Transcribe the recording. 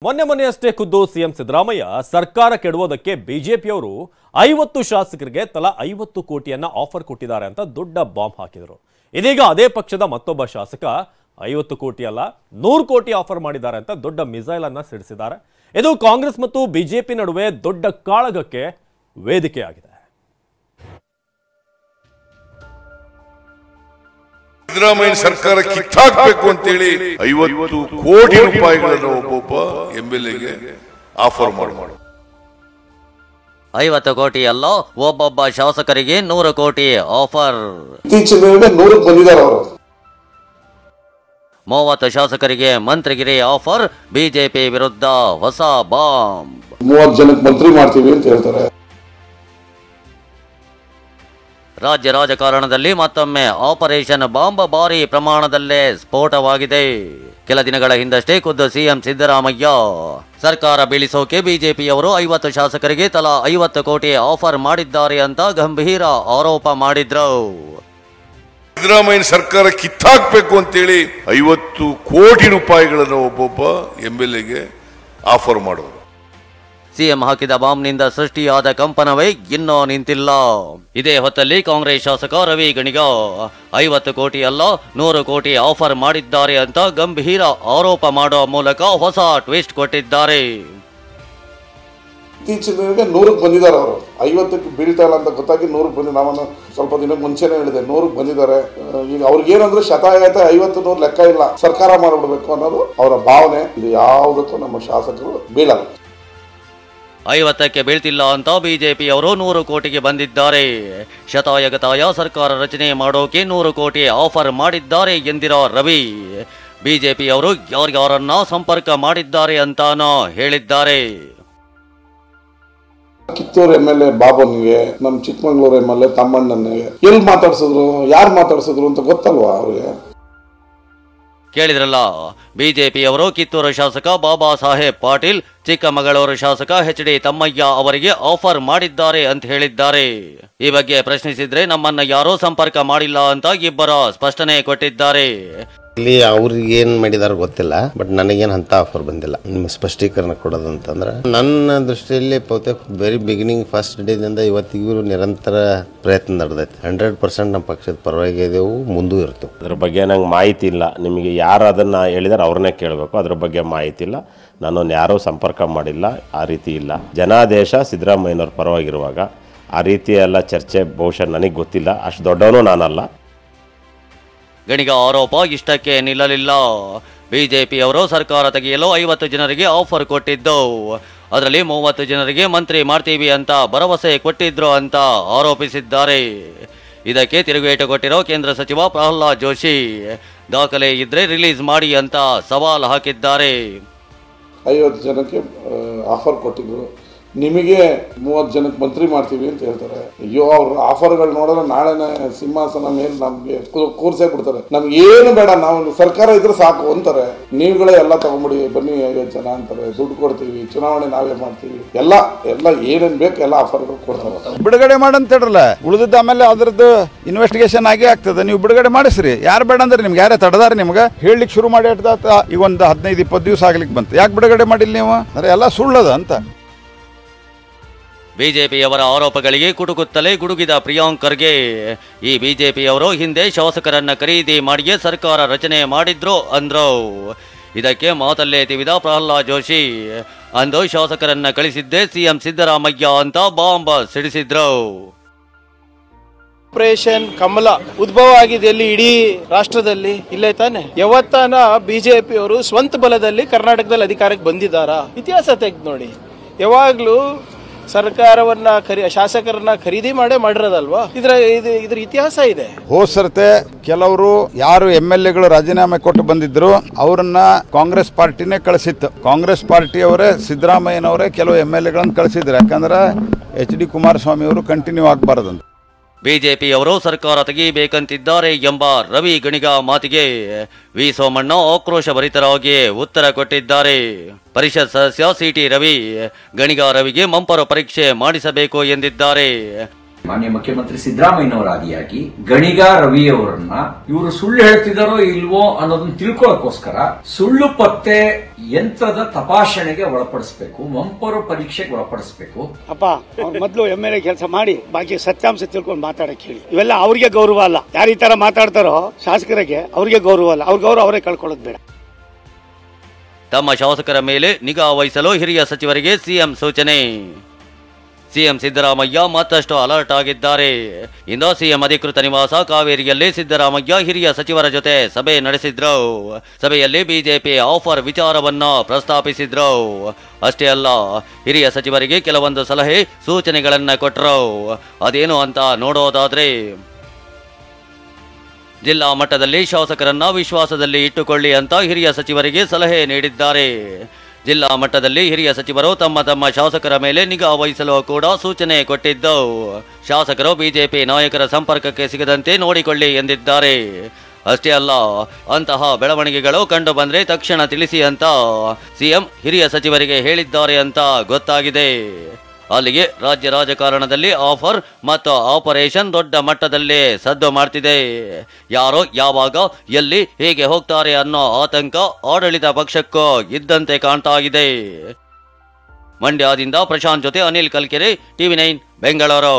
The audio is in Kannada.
ಮೊನ್ನೆಯಷ್ಟೇ ಖುದ್ದು ಸಿಎಂ ಸಿದ್ದರಾಮಯ್ಯ ಸರ್ಕಾರ ಕೆಡವೋದಕ್ಕೆ ಬಿಜೆಪಿಯವರು 50 ಶಾಸಕರಿಗೆ ತಲಾ 50 ಕೋಟಿಯನ್ನ ಆಫರ್ ಕೊಟ್ಟಿದ್ದಾರೆ ಅಂತ ದೊಡ್ಡ ಬಾಂಬ್ ಹಾಕಿದರು. ಇದೀಗ ಅದೇ ಪಕ್ಷದ ಮತ್ತೊಬ್ಬ ಶಾಸಕ 50 ಕೋಟಿ ಅಲ್ಲ 100 ಕೋಟಿ ಆಫರ್ ಮಾಡಿದ್ದಾರೆ ಅಂತ ದೊಡ್ಡ ಮಿಸೈಲ್ ಅನ್ನ ಸಿಡಿಸಿದ್ದಾರೆ. ಇದು ಕಾಂಗ್ರೆಸ್ ಮತ್ತು ಬಿಜೆಪಿ ನಡುವೆ ದೊಡ್ಡ ಕಾಳಗಕ್ಕೆ ವೇದಿಕೆಯಾಗಿದೆ. ಸಿದ್ದರಾಮಯ್ಯ ಸರ್ಕಾರ ಕಿತ್ತಾಕಬೇಕು ಅಂತೇಳಿ 50 ಕೋಟಿ ರೂಪಾಯಿಗಳನ್ನು ಒಬ್ಬೊಬ್ಬ ಎಂಎಲ್ಎಗೆ ಆಫರ್ ಮಾಡಿ 50 ಕೋಟಿ ಅಲ್ಲ, ಒಬ್ಬೊಬ್ಬ ಶಾಸಕರಿಗೆ 100 ಕೋಟಿ ಆಫರ್. ಇತ್ತೀಚಿನ 100 ಬಂದಿದ್ದಾರೆ ಅವರು. 30 ಶಾಸಕರಿಗೆ ಮಂತ್ರಿಗಿರಿ ಆಫರ್. ಬಿಜೆಪಿ ವಿರುದ್ಧ ಹೊಸ ಬಾಂಬ್. 30 ಜನಕ್ಕೆ ಮಂತ್ರಿ ಮಾಡ್ತೀವಿ ಅಂತ ಹೇಳ್ತಾರೆ. ರಾಜ್ಯ ರಾಜಕಾರಣದಲ್ಲಿ ಮತ್ತೊಮ್ಮೆ ಆಪರೇಷನ್ ಬಾಂಬ್ ಭಾರಿ ಪ್ರಮಾಣದಲ್ಲೇ ಸ್ಫೋಟವಾಗಿದೆ. ಕೆಲ ದಿನಗಳ ಹಿಂದಷ್ಟೇ ಖುದ್ದು ಸಿಎಂ ಸಿದ್ದರಾಮಯ್ಯ ಸರ್ಕಾರ ಬೀಳಿಸೋಕೆ ಬಿಜೆಪಿಯವರು 50 ಶಾಸಕರಿಗೆ ತಲಾ 50 ಕೋಟಿ ಆಫರ್ ಮಾಡಿದ್ದಾರೆ ಅಂತ ಗಂಭೀರ ಆರೋಪ ಮಾಡಿದ್ರು. ಸಿದ್ದರಾಮಯ್ಯ ಸರ್ಕಾರ ಕಿತ್ತಾಕಬೇಕು ಅಂತೇಳಿ 50 ಕೋಟಿ ರೂಪಾಯಿಗಳನ್ನು ಒಬ್ಬೊಬ್ಬ ಎಂಎಲ್ಎಗೆ ಆಫರ್ ಮಾಡೋದು. ಸಿಎಂ ಹಾಕಿದ ಬಾಂಬ್ನಿಂದ ಸೃಷ್ಟಿಯಾದ ಕಂಪನವೇ ಇನ್ನೂ ನಿಂತಿಲ್ಲ. ಇದೇ ಹೊತ್ತಲ್ಲಿ ಕಾಂಗ್ರೆಸ್ ಶಾಸಕ ರವಿ ಗಣಿಗ 50 ಕೋಟಿ ಅಲ್ಲ 100 ಕೋಟಿ ಆಫರ್ ಮಾಡಿದ್ದಾರೆ ಅಂತ ಗಂಭೀರ ಆರೋಪ ಮಾಡುವ ಮೂಲಕ ಹೊಸ ಟ್ವಿಸ್ಟ್ ಕೊಟ್ಟಿದ್ದಾರೆ. ಇತ್ತೀಚಿನ 100 ಬಂದಿದ್ದಾರೆ ಅವರು. 50ಕ್ಕೆ ಬೀಳ್ತಾ ಇಲ್ಲ ಅಂತ ಗೊತ್ತಾಗಿ 100 ಬಂದಿ. ನಾನು ಸ್ವಲ್ಪ ದಿನ ಮುಂಚೆನೆ ಹೇಳಿದೆ 100 ಬಂದಿದ್ದಾರೆ. ಈಗ ಅವ್ರಿಗೇನಂದ್ರೆ ಶತಾಯತೆ 50 100 ಲೆಕ್ಕ ಇಲ್ಲ, ಸರ್ಕಾರ ಮಾಡಿಬಿಡ್ಬೇಕು ಅನ್ನೋದು ಅವರ ಭಾವನೆ. ಇದು ಯಾವುದಕ್ಕೂ ನಮ್ಮ ಶಾಸಕರು ಬೀಳಲ್ಲ. 50ಕ್ಕೆ ಬೀಳ್ತಿಲ್ಲ ಅಂತ ಬಿಜೆಪಿಯವರು 100 ಕೋಟಿಗೆ ಬಂದಿದ್ದಾರೆ. ಶತಾಯಗತಾಯ ಸರ್ಕಾರ ರಚನೆ ಮಾಡೋಕೆ 100 ಕೋಟಿ ಆಫರ್ ಮಾಡಿದ್ದಾರೆ ಎಂದಿರೋ ರವಿ ಬಿಜೆಪಿಯವರು ಯಾರ್ಯಾರನ್ನ ಸಂಪರ್ಕ ಮಾಡಿದ್ದಾರೆ ಅಂತಾನೋ ಹೇಳಿದ್ದಾರೆ. ಕಿತ್ತೂರು ಎಂಎಲ್ಎ ಬಾಬನ್ಗೆ, ನಮ್ಮ ಚಿಕ್ಕಮಗಳೂರು ಎಂಎಲ್ಎ ತಮ್ಮಣ್ಣನಿಗೆ ಎಲ್ಲಿ ಮಾತಾಡ್ಸಿದ್ರು, ಯಾರು ಮಾತಾಡ್ಸಿದ್ರು ಅಂತ ಗೊತ್ತಲ್ವಾ ಅವ್ರಿಗೆ? ಕೇಳಿದ್ರಲ್ಲ, ಬಿಜೆಪಿಯವರು ಕಿತ್ತೂರು ಶಾಸಕ ಬಾಬಾ ಸಾಹೇಬ್ ಪಾಟೀಲ್, ಚಿಕ್ಕಮಗಳೂರು ಶಾಸಕ ಎಚ್.ಡಿ. ತಮ್ಮಯ್ಯ ಅವರಿಗೆ ಆಫರ್ ಮಾಡಿದ್ದಾರೆ ಅಂತ ಹೇಳಿದ್ದಾರೆ. ಈ ಬಗ್ಗೆ ಪ್ರಶ್ನಿಸಿದ್ರೆ ನಮ್ಮನ್ನ ಯಾರೂ ಸಂಪರ್ಕ ಮಾಡಿಲ್ಲ ಅಂತ ಇಬ್ಬರು ಸ್ಪಷ್ಟನೆ ಕೊಟ್ಟಿದ್ದಾರೆ. ಇಲ್ಲಿ ಅವ್ರಿಗೆ ಏನ್ ಮಾಡಿದಾರ ಗೊತ್ತಿಲ್ಲ, ಬಟ್ ನನಗೇನು ಅಂತ ಆಫರ್ ಬಂದಿಲ್ಲ. ನಿಮ್ಗೆ ಸ್ಪಷ್ಟೀಕರಣ ಕೊಡೋದು ಅಂತಂದ್ರೆ ನನ್ನ ದೃಷ್ಟಿಯಲ್ಲಿ ಬಹುತೇಕ ವೆರಿ ಬಿಗಿನಿಂಗ್ ಫಸ್ಟ್ ಡೇದಿಂದ ಇವತ್ತಿಗೂ ನಿರಂತರ ಪ್ರಯತ್ನ ನಡೆದೈತೆ. 100% ನಮ್ಮ ಪಕ್ಷದ ಪರವಾಗಿ ಇದೆವು, ಮುಂದೂ ಇರ್ತವೆ. ಅದ್ರ ಬಗ್ಗೆ ನಂಗೆ ಮಾಹಿತಿ ಇಲ್ಲ. ನಿಮಗೆ ಯಾರು ಅದನ್ನು ಹೇಳಿದಾರೆ ಅವ್ರನ್ನೇ ಕೇಳಬೇಕು. ಅದ್ರ ಬಗ್ಗೆ ಮಾಹಿತಿ ಇಲ್ಲ. ನಾನು ಯಾರೂ ಸಂಪರ್ಕ ಮಾಡಿಲ್ಲ. ಆ ರೀತಿ ಇಲ್ಲ. ಜನಾದೇಶ ಸಿದ್ದರಾಮಯ್ಯನವ್ರ ಪರವಾಗಿರುವಾಗ ಆ ರೀತಿ ಎಲ್ಲ ಚರ್ಚೆ ಬಹುಶಃ ನನಗೆ ಗೊತ್ತಿಲ್ಲ. ಅಷ್ಟು ದೊಡ್ಡವನು ನಾನಲ್ಲ. ಗಣಿಗ ಆರೋಪ ಇಷ್ಟಕ್ಕೆ ನಿಲ್ಲಲಿಲ್ಲ. ಬಿಜೆಪಿಯವರು ಸರ್ಕಾರ ತೆಗೆಯಲು 50 ಜನರಿಗೆ ಆಫರ್ ಕೊಟ್ಟಿದ್ದು, ಅದರಲ್ಲಿ 30 ಜನರಿಗೆ ಮಂತ್ರಿ ಮಾಡ್ತೀವಿ ಅಂತ ಭರವಸೆ ಕೊಟ್ಟಿದ್ರು ಅಂತ ಆರೋಪಿಸಿದ್ದಾರೆ. ಇದಕ್ಕೆ ತಿರುಗೇಟು ಕೊಟ್ಟಿರೋ ಕೇಂದ್ರ ಸಚಿವ ಪ್ರಹ್ಲಾದ್ ಜೋಶಿ ದಾಖಲೆ ಇದ್ರೆ ರಿಲೀಸ್ ಮಾಡಿ ಅಂತ ಸವಾಲು ಹಾಕಿದ್ದಾರೆ. 50 ಜನಕ್ಕೆ ಆಫರ್ ಕೊಟ್ಟಿದ್ರು, ನಿಮಗೆ 30 ಜನಕ್ಕೆ ಮಂತ್ರಿ ಮಾಡ್ತೀವಿ ಅಂತ ಹೇಳ್ತಾರೆ. ಅಯ್ಯೋ, ಅವ್ರ ಆಫರ್ಗಳು ನೋಡಿದ್ರೆ ನಾಳೆನೇ ಸಿಂಹಾಸನ ಮೇಲೆ ನಮ್ಗೆ ಕೂರ್ಸೇ ಬಿಡ್ತಾರೆ. ನಮ್ಗೆ ಏನು ಬೇಡ, ನಾವು ಸರ್ಕಾರ ಇದ್ರೆ ಸಾಕು ಅಂತಾರೆ. ನೀವುಗಳೇ ಎಲ್ಲ ತಗೊಂಬಿಡಿ, ಬನ್ನಿ 50 ಜನ ಅಂತಾರೆ. ದುಡ್ಡು ಕೊಡ್ತೀವಿ, ಚುನಾವಣೆ ನಾವೇ ಮಾಡ್ತೀವಿ, ಎಲ್ಲ ಏನೇನ್ ಬೇಕು ಎಲ್ಲ ಆಫರ್ಗಳು ಕೊಡ್ತಾರೆ. ಬಿಡುಗಡೆ ಮಾಡಂತ ಹೇಳ್ರಲ್ಲ, ಉಳಿದಿದ್ದ ಆಮೇಲೆ ಅದ್ರದ್ದು ಇನ್ವೆಸ್ಟಿಗೇಷನ್ ಆಗೇ ಆಗ್ತದೆ. ನೀವು ಬಿಡುಗಡೆ ಮಾಡಿಸ್ರಿ. ಯಾರು ಬೇಡ ಅಂದ್ರೆ ನಿಮ್ಗೆ ಯಾರೇ ತಡದಾರೆ ನಿಮ್ಗೆ ಹೇಳಲಿಕ್ಕೆ ಶುರು ಮಾಡಿ ಈಗ ಒಂದು 15-20 ದಿವಸ ಆಗ್ಲಿಕ್ಕೆ ಬಂತು. ಯಾಕೆ ಬಿಡುಗಡೆ ಮಾಡಿಲ್ಲ ನೀವು? ಅಂದ್ರೆ ಎಲ್ಲ ಸುಳ್ಳದ ಅಂತ. ಬಿಜೆಪಿಯವರ ಆರೋಪಗಳಿಗೆ ಕುಟುಕುತ್ತಲೇ ಗುಡುಗಿದ ಪ್ರಿಯಾಂಕ್ ಖರ್ಗೆ ಈ ಬಿಜೆಪಿಯವರು ಹಿಂದೆ ಶಾಸಕರನ್ನ ಖರೀದಿ ಮಾಡಿಯೇ ಸರ್ಕಾರ ರಚನೆ ಮಾಡಿದ್ರು ಅಂದ್ರು. ಇದಕ್ಕೆ ಮಾತಲ್ಲೇ ತಿವಿದ ಪ್ರಹ್ಲಾದ್ ಜೋಶಿ ಅಂದು ಶಾಸಕರನ್ನ ಕಳಿಸಿದ್ದೇ ಸಿಎಂ ಸಿದ್ದರಾಮಯ್ಯ ಅಂತ ಬಾಂಬ್ ಸಿಡಿಸಿದ್ರು. ಆಪರೇಷನ್ ಕಮಲ ಉದ್ಭವ ಆಗಿದೆ ಎಲ್ಲಿ? ಇಡೀ ರಾಷ್ಟ್ರದಲ್ಲಿ ಇಲ್ಲೇ ತಾನೆ. ಯಾವತ್ತಾನ ಬಿಜೆಪಿಯವರು ಸ್ವಂತ ಬಲದಲ್ಲಿ ಕರ್ನಾಟಕದಲ್ಲಿ ಅಧಿಕಾರಕ್ಕೆ ಬಂದಿದ್ದಾರಾ? ಇತಿಹಾಸ ತೆಗೆದು ನೋಡಿ. ಯಾವಾಗ್ಲೂ ಸರ್ಕಾರವನ್ನ ಶಾಸಕರನ್ನ ಖರೀದಿ ಮಾಡಿರೋದಲ್ವಾ? ಇದ್ರ ಇತಿಹಾಸ ಇದೆ. ಹೋದ ಸರ್ತೆ ಕೆಲವರು ಯಾರು MLAಗಳು ರಾಜೀನಾಮೆ ಕೊಟ್ಟು ಬಂದಿದ್ರು ಅವರನ್ನ ಕಾಂಗ್ರೆಸ್ ಪಾರ್ಟಿನೇ ಕಳಿಸಿತ್ತು. ಕಾಂಗ್ರೆಸ್ ಪಾರ್ಟಿಯವರೇ ಸಿದ್ದರಾಮಯ್ಯನವರೇ ಕೆಲವು MLAಗಳನ್ನ ಕಳಿಸಿದ್ರು. ಯಾಕಂದ್ರೆ H.D. ಕುಮಾರಸ್ವಾಮಿ ಅವರು ಕಂಟಿನ್ಯೂ ಆಗಬಾರದಂತ. ಬಿಜೆಪಿಯವರು ಸರ್ಕಾರ ತೆಗೆಯಬೇಕಂತಿದ್ದಾರೆ ಎಂಬ ರವಿ ಗಣಿಗ ಮಾತಿಗೆ ವಿ ಸೋಮಣ್ಣ ಆಕ್ರೋಶಭರಿತರಾಗಿ ಉತ್ತರ ಕೊಟ್ಟಿದ್ದಾರೆ. ಪರಿಷತ್ ಸದಸ್ಯ ಸಿಟಿ ರವಿ ಗಣಿಗ ರವಿಗೆ ಮಂಪರು ಪರೀಕ್ಷೆ ಮಾಡಿಸಬೇಕು ಎಂದಿದ್ದಾರೆ. ಮಾನ್ಯ ಮುಖ್ಯಮಂತ್ರಿ ಸಿದ್ದರಾಮಯ್ಯನವರ ಆದಿಯಾಗಿ ಗಣಿಗ ರವಿ ಅವರನ್ನ ಇವರು ಸುಳ್ಳು ಹೇಳ್ತಿದಾರೋ ಇಲ್ವೋ ಅನ್ನೋದನ್ನ ತಿಳ್ಕೊಳ್ಳೋಕೋಸ್ಕರ ಸುಳ್ಳು ಪತ್ತೆ ಯಂತ್ರದ ತಪಾಸಣೆಗೆ ಒಳಪಡಿಸಬೇಕು, ಮಂಪರು ಪರೀಕ್ಷೆಗೆ ಒಳಪಡಿಸಬೇಕು. ಅಪ್ಪ ಅವ್ರ ಮೊದಲು MLA ಕೆಲಸ ಮಾಡಿ ಬಾಕಿ ಸತ್ಯಾಂಶ ತಿಳ್ಕೊಂಡು ಮಾತಾಡಕ್ ಹೇಳಿ. ಇವೆಲ್ಲ ಅವ್ರಿಗೆ ಗೌರವ ಅಲ್ಲ. ಯಾರು ಈ ತರ ಮಾತಾಡ್ತಾರೋ ಶಾಸಕರಿಗೆ ಅವ್ರಿಗೆ ಗೌರವ ಅಲ್ಲ. ಅವ್ರ ಗೌರವ ಅವರೇ ಕಳ್ಕೊಳ್ಳೋದು ಬೇಡ. ತಮ್ಮ ಶಾಸಕರ ಮೇಲೆ ನಿಗಾ ವಹಿಸಲು ಹಿರಿಯ ಸಚಿವರಿಗೆ ಸಿಎಂ ಸೂಚನೆ. ಸಿಎಂ ಸಿದ್ದರಾಮಯ್ಯ ಮತ್ತಷ್ಟು ಅಲರ್ಟ್ ಆಗಿದ್ದಾರೆ. ಇಂದು ಸಿಎಂ ಅಧಿಕೃತ ನಿವಾಸ ಕಾವೇರಿಯಲ್ಲಿ ಸಿದ್ದರಾಮಯ್ಯ ಹಿರಿಯ ಸಚಿವರ ಜೊತೆ ಸಭೆ ನಡೆಸಿದ್ರು. ಸಭೆಯಲ್ಲಿ ಬಿಜೆಪಿ ಆಫರ್ ವಿಚಾರವನ್ನ ಪ್ರಸ್ತಾಪಿಸಿದ್ರು. ಅಷ್ಟೇ ಅಲ್ಲ, ಹಿರಿಯ ಸಚಿವರಿಗೆ ಕೆಲವೊಂದು ಸಲಹೆ ಸೂಚನೆಗಳನ್ನ ಕೊಟ್ಟರು. ಅದೇನು ಅಂತ ನೋಡೋದಾದ್ರೆ, ಜಿಲ್ಲಾ ಮಟ್ಟದಲ್ಲಿ ಶಾಸಕರನ್ನ ವಿಶ್ವಾಸದಲ್ಲಿ ಇಟ್ಟುಕೊಳ್ಳಿ ಅಂತ ಹಿರಿಯ ಸಚಿವರಿಗೆ ಸಲಹೆ ನೀಡಿದ್ದಾರೆ. ಜಿಲ್ಲಾ ಮಟ್ಟದಲ್ಲಿ ಹಿರಿಯ ಸಚಿವರು ತಮ್ಮ ತಮ್ಮ ಶಾಸಕರ ಮೇಲೆ ನಿಗಾ ವಹಿಸಲು ಕೂಡ ಸೂಚನೆ ಕೊಟ್ಟಿದ್ದು. ಶಾಸಕರು ಬಿಜೆಪಿ ನಾಯಕರ ಸಂಪರ್ಕಕ್ಕೆ ಸಿಗದಂತೆ ನೋಡಿಕೊಳ್ಳಿ ಎಂದಿದ್ದಾರೆ. ಅಷ್ಟೇ ಅಲ್ಲ, ಅಂತಹ ಬೆಳವಣಿಗೆಗಳು ಕಂಡು ಬಂದ್ರೆ ತಕ್ಷಣ ತಿಳಿಸಿ ಅಂತ ಸಿಎಂ ಹಿರಿಯ ಸಚಿವರಿಗೆ ಹೇಳಿದ್ದಾರೆ ಅಂತ ಗೊತ್ತಾಗಿದೆ. ಅಲ್ಲಿಗೆ ರಾಜ್ಯ ರಾಜಕಾರಣದಲ್ಲಿ ಆಫರ್ ಮತ್ತು ಆಪರೇಷನ್ ದೊಡ್ಡ ಮಟ್ಟದಲ್ಲಿ ಸದ್ದು ಮಾಡ್ತಿದೆ. ಯಾರೋ ಯಾವಾಗ ಎಲ್ಲಿ ಹೇಗೆ ಹೋಗ್ತಾರೆ ಅನ್ನೋ ಆತಂಕ ಆಡಳಿತ ಪಕ್ಷಕ್ಕೂ ಇದ್ದಂತೆ ಕಾಣ್ತಾ ಇದೆ. ಮಂಡ್ಯದಿಂದ ಪ್ರಶಾಂತ್ ಜೊತೆ ಅನಿಲ್ ಕಲ್ಕೆರೆ, TV9 ಬೆಂಗಳೂರು.